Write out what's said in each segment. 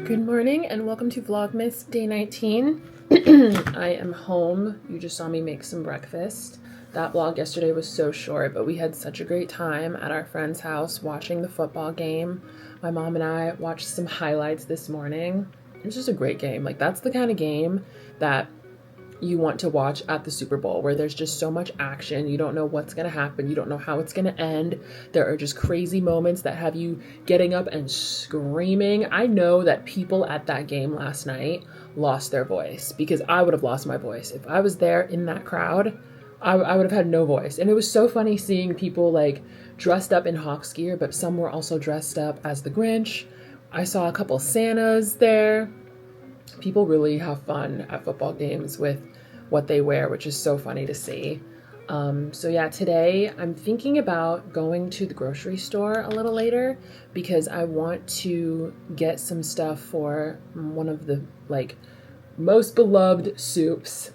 Good morning and welcome to Vlogmas Day 19. I am home. You just saw me make some breakfast. That vlog yesterday was so short, but we had such a great time at our friend's house watching the football game. My mom and I watched some highlights this morning. It was just a great game. Like, that's the kind of game that you want to watch at the Super Bowl, where there's just so much action. You don't know what's going to happen. You don't know how it's going to end. There are just crazy moments that have you getting up and screaming. I know that people at that game last night lost their voice, because I would have lost my voice. If I was there in that crowd, I would have had no voice. And it was so funny seeing people like dressed up in Hawks gear, but some were also dressed up as the Grinch. I saw a couple Santas there. People really have fun at football games with what they wear, which is so funny to see. So yeah, today I'm thinking about going to the grocery store a little later because I want to get some stuff for one of the most beloved soups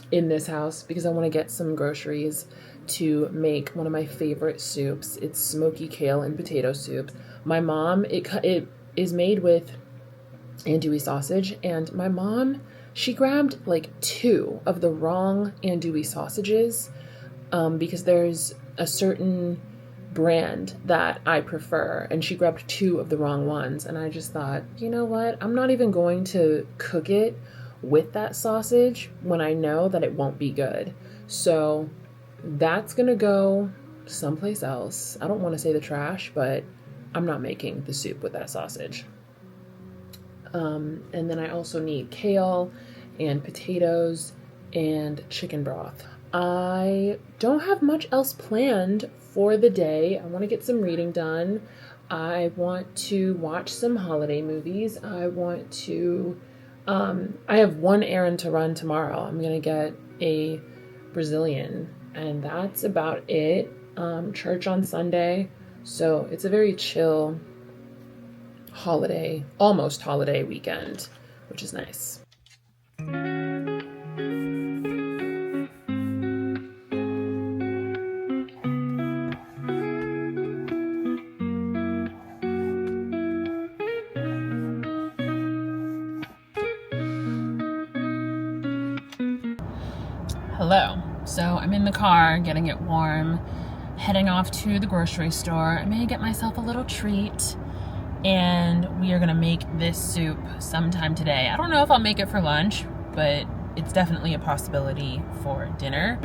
in this house, because I want to get some groceries to make one of my favorite soups. It's smoky kale and potato soup. My mom, it is made with andouille sausage, and my mom, she grabbed like 2 of the wrong andouille sausages because there's a certain brand that I prefer, and she grabbed 2 of the wrong ones. And I just thought, you know what, I'm not even going to cook it with that sausage when I know that it won't be good. So that's gonna go someplace else. I don't want to say the trash, but I'm not making the soup with that sausage. And then I also need kale and potatoes and chicken broth. I don't have much else planned for the day. I want to get some reading done. I want to watch some holiday movies. I have one errand to run tomorrow. I'm going to get a Brazilian, and that's about it. Church on Sunday. So it's a very chill almost holiday weekend, which is nice. Hello. So I'm in the car getting it warm, heading off to the grocery store. I may get myself a little treat, and we are gonna make this soup sometime today. I don't know if I'll make it for lunch, but it's definitely a possibility for dinner.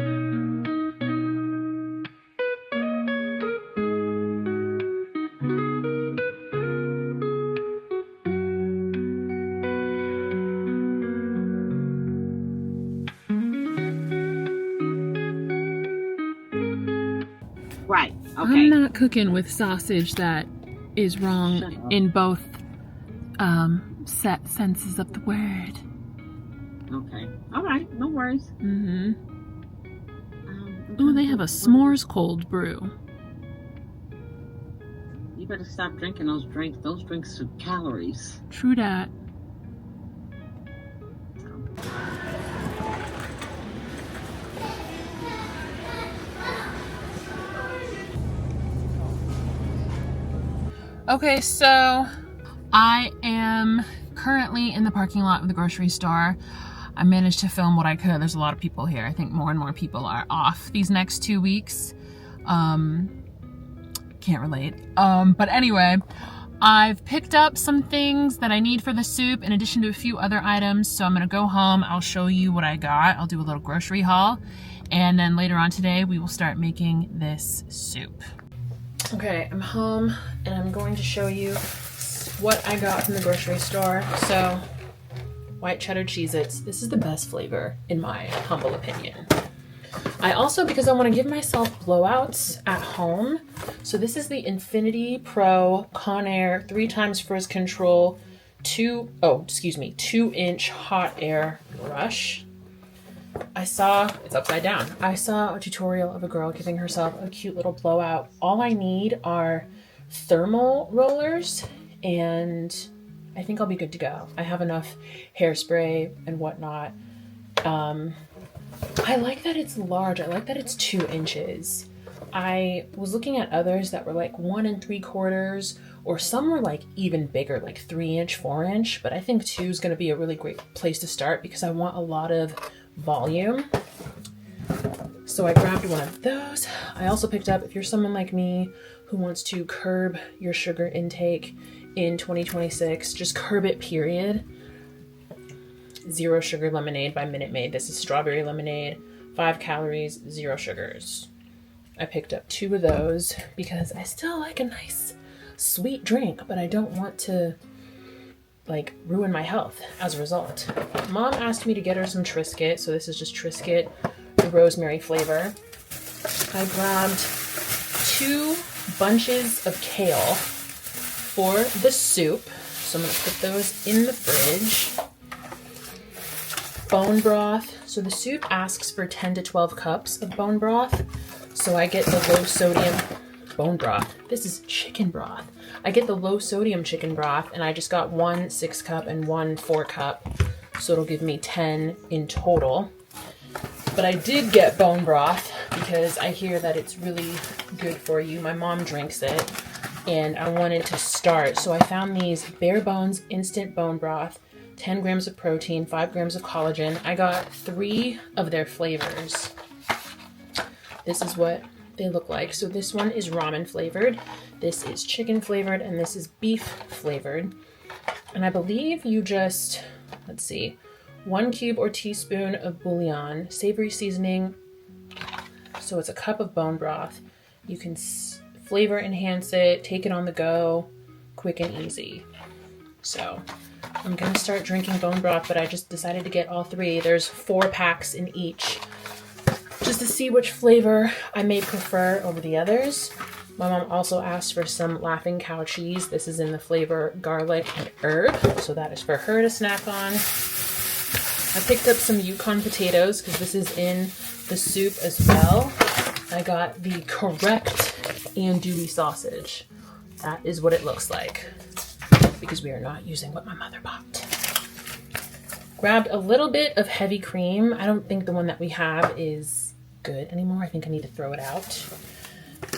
Right. Okay. I'm not cooking with sausage that is wrong in both set senses of the word. Okay. All right. No worries. Mm-hmm. Ooh, they have a s'mores cold brew. You better stop drinking those drinks. Those drinks are calories. True dat. Okay, so I am currently in the parking lot of the grocery store. I managed to film what I could. There's a lot of people here. I think more and more people are off these next 2 weeks. Can't relate. But anyway, I've picked up some things that I need for the soup in addition to a few other items. So I'm gonna go home. I'll show you what I got. I'll do a little grocery haul. And then later on today, we will start making this soup. Okay, I'm home and I'm going to show you what I got from the grocery store. So, white cheddar Cheez-Its. This is the best flavor in my humble opinion. I also, because I want to give myself blowouts at home, so this is the Infinity Pro Conair 3x Frizz Control 2-inch hot air brush. It's upside down. I saw a tutorial of a girl giving herself a cute little blowout. All I need are thermal rollers, and I think I'll be good to go. I have enough hairspray and whatnot. I like that it's large. I like that it's 2 inches. I was looking at others that were like 1 3/4, or some were like even bigger, like 3-inch, 4-inch, but I think 2 is going to be a really great place to start because I want a lot of volume. So I grabbed one of those. I also picked up, if you're someone like me who wants to curb your sugar intake in 2026, just curb it, period. Zero sugar lemonade by Minute Maid. This is strawberry lemonade, 5 calories, 0 sugars. I picked up 2 of those because I still like a nice sweet drink, but I don't want to like ruin my health as a result. Mom asked me to get her some Triscuit, so this is just Triscuit, the rosemary flavor. I grabbed 2 bunches of kale for the soup, so I'm gonna put those in the fridge. Bone broth. So the soup asks for 10 to 12 cups of bone broth. So I get the low sodium bone broth. This is chicken broth. I get the low sodium chicken broth, and I just got 1 6-cup and 1 4-cup. So it'll give me 10 in total. But I did get bone broth because I hear that it's really good for you. My mom drinks it and I wanted to start. So I found these Bare Bones instant bone broth, 10 grams of protein, 5 grams of collagen. I got 3 of their flavors. This is what they look like. So this one is ramen flavored, this is chicken flavored, and this is beef flavored. And I believe you just, let's see, 1 cube or teaspoon of bouillon, savory seasoning. So it's a cup of bone broth. You can flavor enhance it, take it on the go, quick and easy. So I'm gonna start drinking bone broth, but I just decided to get all 3. There's 4 packs in each, just to see which flavor I may prefer over the others. My mom also asked for some Laughing Cow cheese. This is in the flavor garlic and herb, so that is for her to snack on. I picked up some Yukon potatoes because this is in the soup as well. I got the correct andouille sausage. That is what it looks like, because we are not using what my mother bought. Grabbed a little bit of heavy cream. I don't think the one that we have is good anymore. I think I need to throw it out.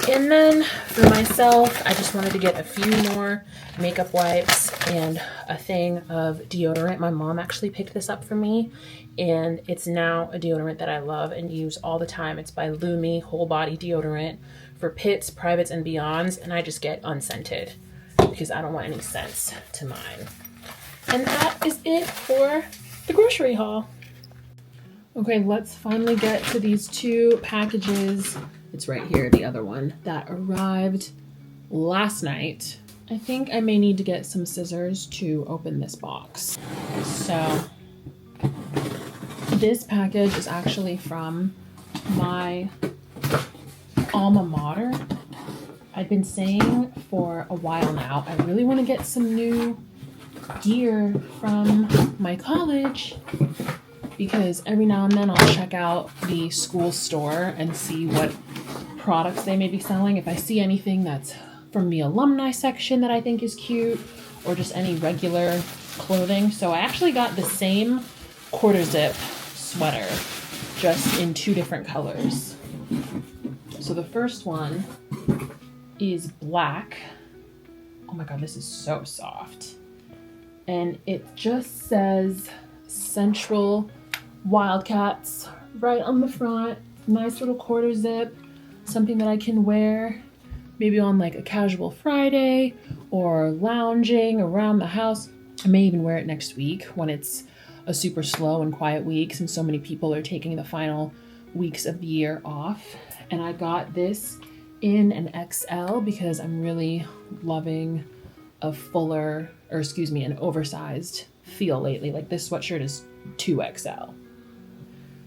And then for myself, I just wanted to get a few more makeup wipes and a thing of deodorant. My mom actually picked this up for me, and it's now a deodorant that I love and use all the time. It's by Lumi Whole Body Deodorant for pits, privates, and beyonds, and I just get unscented because I don't want any scents to mine. And that is it for the grocery haul. Okay, let's finally get to these 2 packages. It's right here, the other one that arrived last night. I think I may need to get some scissors to open this box. So this package is actually from my alma mater. I've been saying for a while now, I really want to get some new gear from my college, because every now and then I'll check out the school store and see what products they may be selling. If I see anything that's from the alumni section that I think is cute, or just any regular clothing. So I actually got the same quarter zip sweater, just in 2 different colors. So the first one is black. Oh my god, this is so soft. And it just says Central Wildcats right on the front. Nice little quarter zip, something that I can wear maybe on like a casual Friday or lounging around the house. I may even wear it next week when it's a super slow and quiet week, since so many people are taking the final weeks of the year off. And I got this in an XL because I'm really loving a fuller, or excuse me, an oversized feel lately. Like this sweatshirt is 2XL.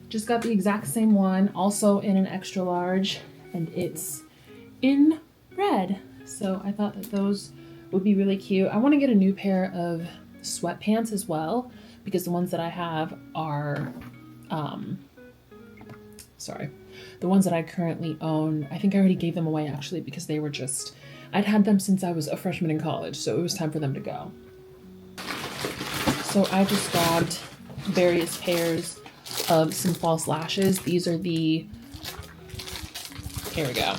Just got the exact same one, also in an extra large, and it's in red. So I thought that those would be really cute. I want to get a new pair of sweatpants as well, because the ones that I have are, the ones that I currently own, I think I already gave them away actually, because they were just, I'd had them since I was a freshman in college, so it was time for them to go. So I just grabbed various pairs of some false lashes. These are the, here we go.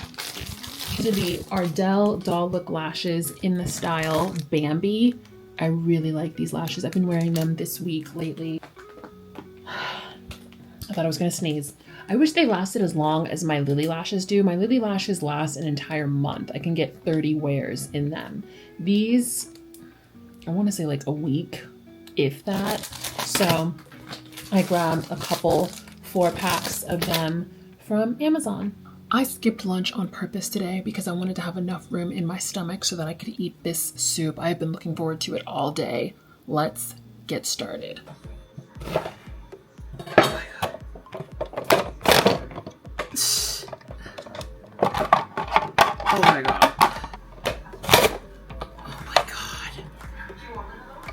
into the Ardell Doll Look lashes in the style Bambi. I really like these lashes. I've been wearing them this week lately. I thought I was gonna sneeze. I wish they lasted as long as my Lily lashes do. My Lily lashes last an entire month. I can get 30 wears in them. These, I wanna say like a week, if that. So I grabbed a couple 4-packs of them from Amazon. I skipped lunch on purpose today because I wanted to have enough room in my stomach so that I could eat this soup. I've been looking forward to it all day. Let's get started. Oh my god. Oh my god.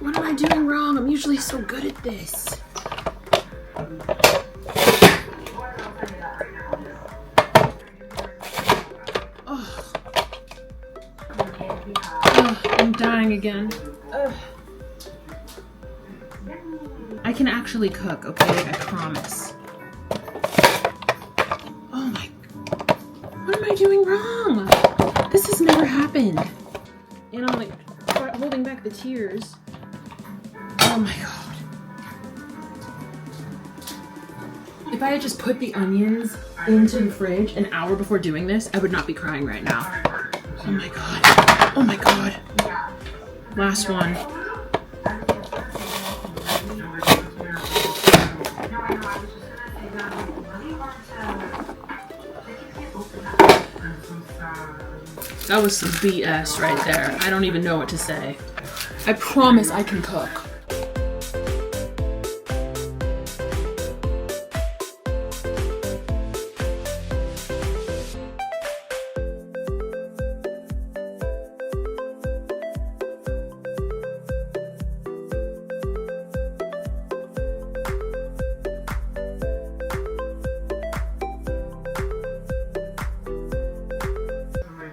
What am I doing wrong? I'm usually so good at this. I'm dying again. I can actually cook, okay? I promise. Oh my... What am I doing wrong? This has never happened. And I'm like holding back the tears. Oh my god. If I had just put the onions into the fridge an hour before doing this, I would not be crying right now. Oh my god. Oh my god. Last one. That was some BS right there. I don't even know what to say. I promise I can cook.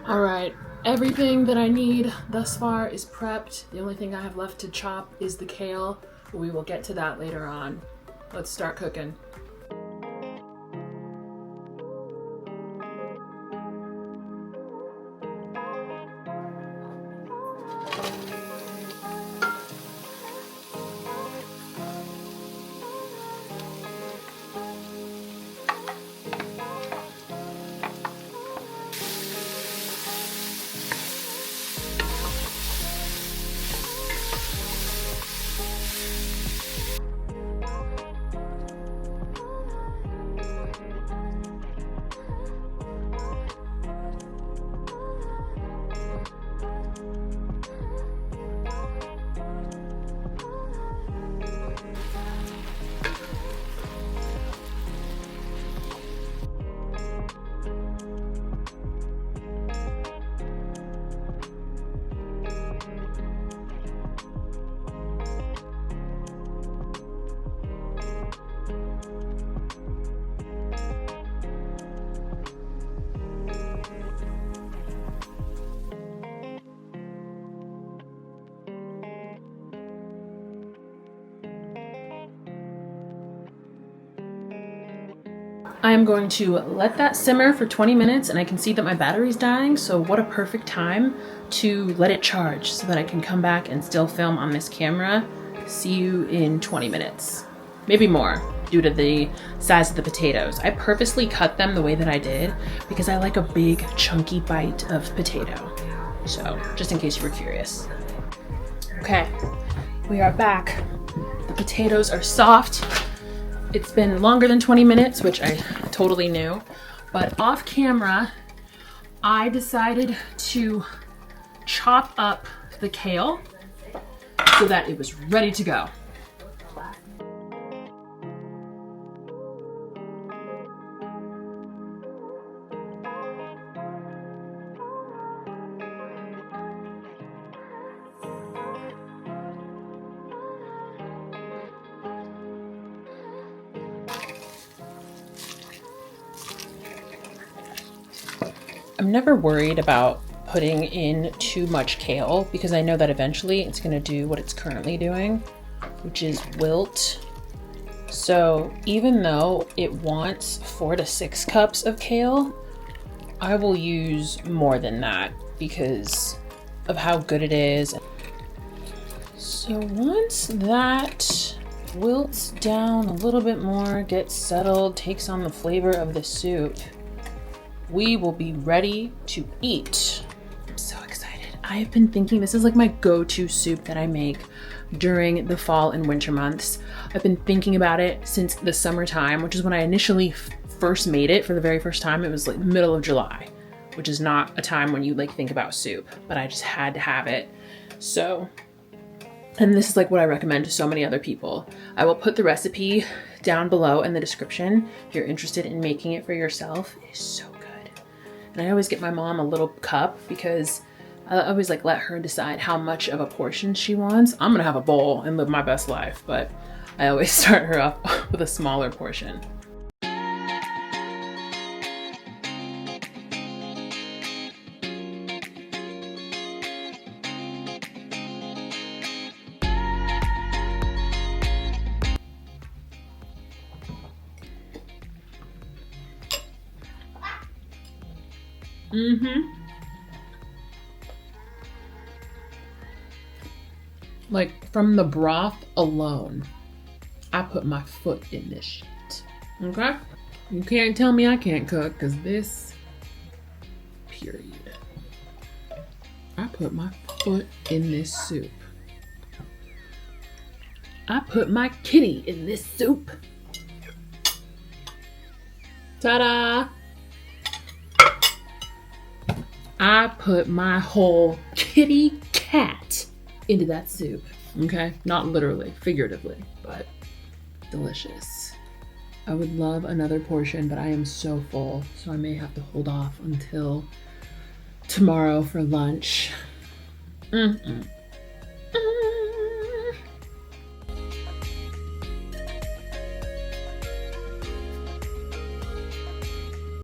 All right, everything that I need thus far is prepped. The only thing I have left to chop is the kale. We will get to that later on. Let's start cooking. I am going to let that simmer for 20 minutes and I can see that my battery's dying, so what a perfect time to let it charge so that I can come back and still film on this camera. See you in 20 minutes. Maybe more, due to the size of the potatoes. I purposely cut them the way that I did because I like a big chunky bite of potato. So, just in case you were curious. Okay, we are back. The potatoes are soft. It's been longer than 20 minutes, which I totally knew, but off camera, I decided to chop up the kale so that it was ready to go. I'm never worried about putting in too much kale because I know that eventually it's going to do what it's currently doing, which is wilt. So even though it wants 4 to 6 cups of kale, I will use more than that because of how good it is. So once that wilts down a little bit more, gets settled, takes on the flavor of the soup, we will be ready to eat. I'm so excited. I have been thinking this is like my go-to soup that I make during the fall and winter months. I've been thinking about it since the summertime, which is when I initially first made it for the very first time. It was like the middle of July, which is not a time when you like think about soup, but I just had to have it. So, and this is like what I recommend to so many other people. I will put the recipe down below in the description if you're interested in making it for yourself. It is so good. And I always get my mom a little cup because I always like let her decide how much of a portion she wants. I'm gonna have a bowl and live my best life, but I always start her off with a smaller portion. Like from the broth alone, I put my foot in this shit. Okay? You can't tell me I can't cook because this, period. I put my foot in this soup. I put my kitty in this soup. Ta-da! I put my whole kitty cat into that soup. Okay? Not literally, figuratively, but delicious. I would love another portion, but I am so full, so I may have to hold off until tomorrow for lunch.